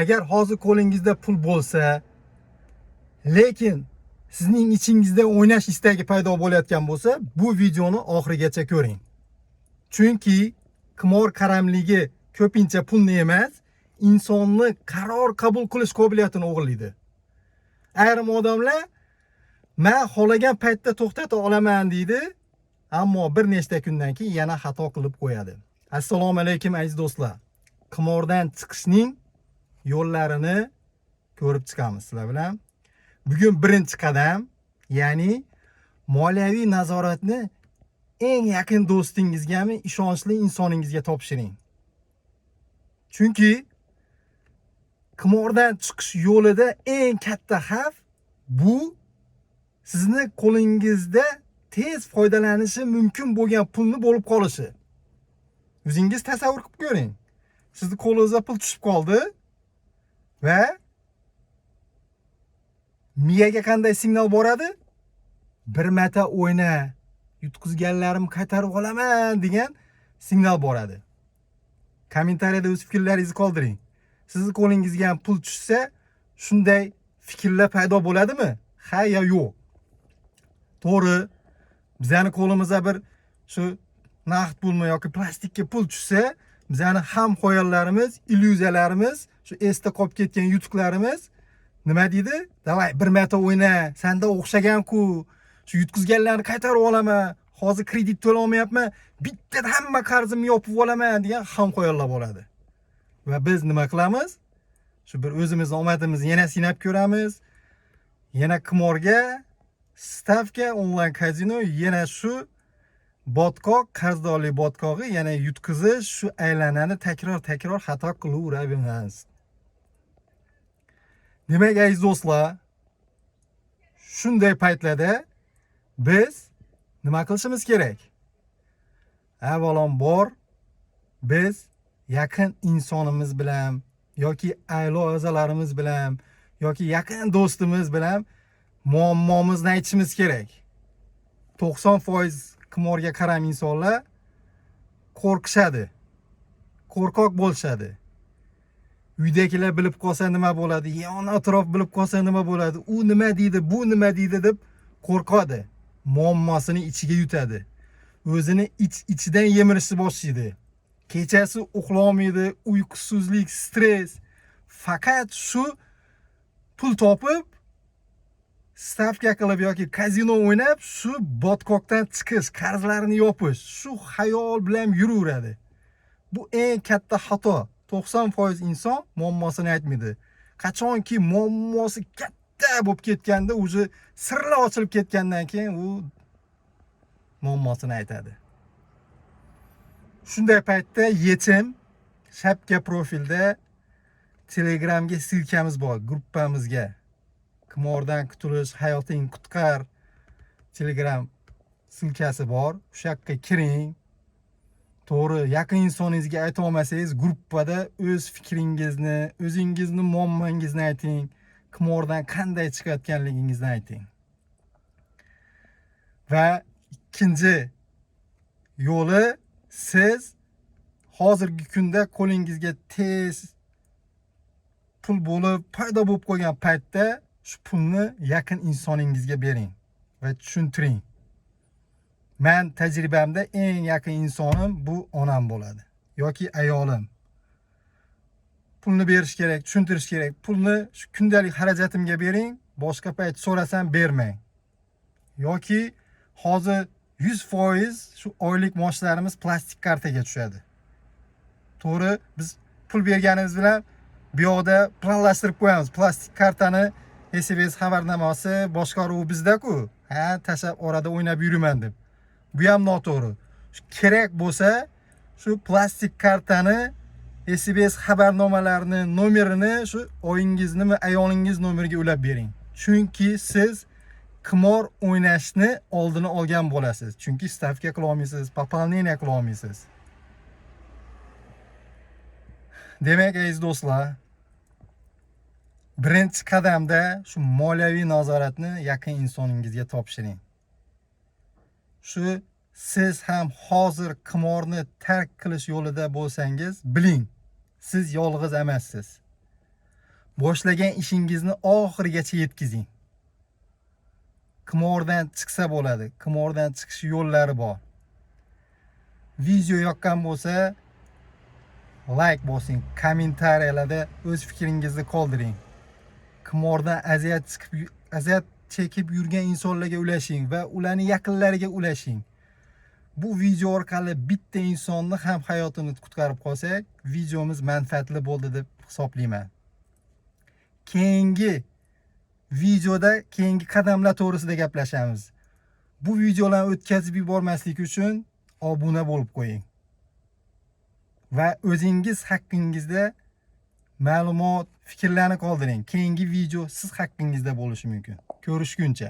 Agar hozir qo'lingizda pul bo'lsa, lekin sizning ichingizda o'ynash istagi paydo bo'layotgan bo'lsa, bu videoni oxirigacha ko'ring. Chunki qimor qaramligi ko'pincha pulni emas, insonni qaror qabul qilish qobiliyatini o'g'irlaydi. Ayrim odamlar men xohlagan paytda to'xtata olaman deydi, ammo bir nechta kundan keyin yana xato qilib qo'yadi. Assalomu alaykum aziz do'stlar. Qimordan chiqishning yo'llarini ko'rib chiqamiz sizlar bilan. Bugun birinchi qadam, ya'ni moliyaviy nazoratni eng yaqin do'stingizgami, ishonchli insoningizga topshiring. Chunki qimordan chiqish yo'lida eng katta xavf bu sizni qo'lingizda tez foydalanishi mumkin bo'lgan pulni bo'lib qolishi. O'zingiz tasavvur qilib ko'ring. Sizni qo'lingizga pul tushib qoldi va miyaga qanday signal boradi? Bir marta o'yna, yutqizganlarim qaytarib olaman degan signal boradi. Kommentariyada o'z fikrlaringizni qoldiring. Sizni qo'lingizga pul tushsa, shunday fikrlar paydo bo'ladimi? Ha yo yo'q. To'g'ri, bizning qo'limizga bir shu naqd pulmi yoki plastikka pul tushsa, bizning ham xoyollarimiz, illyuziyalarimiz, shu esda qolib ketgan yutuqlarimiz nima deydi? Davay bir marta o'yna, senda o'xshagan-ku. Shu yutqizganlarni qaytarib olaman, hozir kredit to'lay olmayapman, bittada hamma qarzimni yopib olaman degan ham xoyollar bo'ladi. Va biz nima qilamiz? Shu bir o'zimizning omadimizni yana sinab ko'ramiz. Yana qimorga, stavka, onlayn kazino, yana shu botqoq, qarzdorlik botqog'i yana yutqizish, shu aylanani takror xato qilaveramiz. Demak, aziz do'stlar, shunday paytlarda biz nima qilishimiz kerak? Avvalambor biz yaqin insonimiz bilan yoki oila a'zolarimiz bilan yoki yaqin do'stimiz bilan muammomizni aytishimiz kerak. 90% qimorga qaram insonlar qo'rqishadi. Qo'rqoq bo'lishadi. Uydagilar bilib qolsa nima bo'ladi? Yon atrof bilib qolsa nima bo'ladi? U nima deydi, bu nima deydi deb qo'rqadi. Muammosini ichiga yutadi. O'zini ichidan yemirishni boshlaydi. Kechasi uxlolmaydi, uyqusizlik, stress. Faqat shu pul topib, stavka qilib yoki kazino o'ynab, shu botqoqdan chiqish, qarzlarini yopish, shu xayol bilan yuraveradi. Bu eng katta xato. 90% inson muammosini aytmaydi. Qachonki muammosi katta bo'lib ketganda, o'zi sirlar ochilib ketgandan keyin u muammosini aytadi. Shunday paytda yechim shapka profilda Telegramga silkamiz bor, gruppamizga. Qimordan qutulish, hayoting qutqar Telegram silkasi bor. O'sha yerga kiring. To'g'ri, yaqin insoningizga ayta olmasangiz, gruppada o'z fikringizni, o'zingizni muammongizni ayting. Qimordan qanday chiqayotganligingizni ayting. Va ikkinchi yo'li, siz hozirgi kunda qo'lingizga tez pul bo'lib, paydo bo'lib qolgan paytda shu pulni yaqin insoningizga bering va tushuntiring. Men tajribamda eng yaqin insonim bu onam bo'ladi yoki ayolim. Pulni berish kerak, tushuntirish kerak. Pulni shu kundalik xarajatimga bering, boshqa payt so'rasam bermang. Yoki hozir 100% shu oylik maoshlarimiz plastik kartaga tushadi. To'g'ri, biz pul berganimiz bilan bu yoqda planlashtirib qo'yamiz. Plastik kartani SMS xabarnomasi boshqaruvi bizda-ku. Ha, tashab orada o'ynab yuraman deb. Bu ham noto'g'ri. Kerak bo'lsa, shu plastik kartani SMS xabarnomalarini nomerini shu oyingizni va ayolingiz nomeriga ulab bering. Chunki siz qimor o'ynashni oldini olgan bo'lasiz. Chunki stavka qila olmaysiz, poполнение qila olmaysiz. Demak, aziz do'stlar, birinchi qadamda shu moliyaviy nazoratni yaqin insoningizga topshiring. Shu siz ham hozir qimorni tark qilish yo'lida bo'lsangiz, biling, siz yolg'iz emassiz. boshlagan ishingizni oxirigacha yetkazing. Qimordan chiqsa bo'ladi. Qimordan chiqish yo'llari bor. Video yoqqan bo'lsa, like bosing, kommentariyalarda o'z fikringizni qoldiring. Qimordan aziyat chekib yurgan insonlarga ulashing va ularning yaqinlariga ulashing. Bu video orqali bitta insonni ham hayotini qutqarib qolsak, videomiz manfaatli bo'ldi deb hisoblayman. Keyingi videoda keyingi qadamlar to'g'risida gaplashamiz. Bu videolarni o'tkazib yubormaslik uchun obuna bo'lib qo'ying. Va o'zingiz haqingizda ma'lumot, fikrlarni qoldiring. Keyingi video siz haqingizda bo'lishi mumkin. Ko'rishguncha.